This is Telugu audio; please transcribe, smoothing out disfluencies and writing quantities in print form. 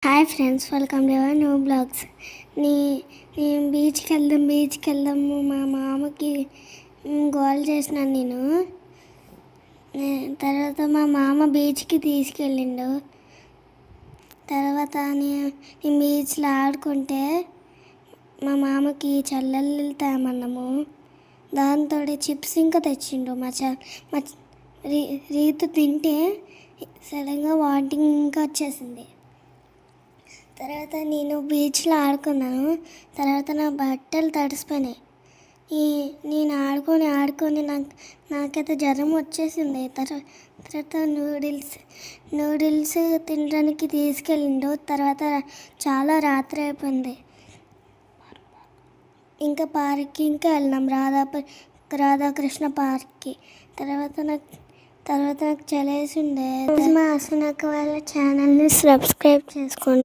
Hi friends, welcome to our new blogs. నేను బీచ్కి వెళ్దాము మా మామకి గోల్ చేసినాను నేను. తర్వాత మా మామ బీచ్కి తీసుకెళ్ళిండు. తర్వాత నేను బీచ్లో ఆడుకుంటే మా మామకి చల్లలు తేమన్నాము. దాంతో చిప్స్ ఇంకా తెచ్చిండు. మా రీతు తింటే సడన్గా వామిటింగ్ ఇంకా వచ్చేసింది. తర్వాత నేను బీచ్లో ఆడుకున్నాను. తర్వాత నా బట్టలు తడిసిపోయినాయి. నేను ఆడుకొని నాకైతే జ్వరం వచ్చేసింది. తర్వాత నూడిల్స్ తినడానికి తీసుకెళ్ళిండు. తర్వాత చాలా రాత్రి అయిపోయింది. ఇంకా పార్క్కి వెళ్ళినాం, రాధాకృష్ణ పార్క్కి. తర్వాత నాకు చలేసి ఉండే. మా అసనక్క వాళ్ళ ఛానల్ని సబ్స్క్రైబ్ చేసుకోండి.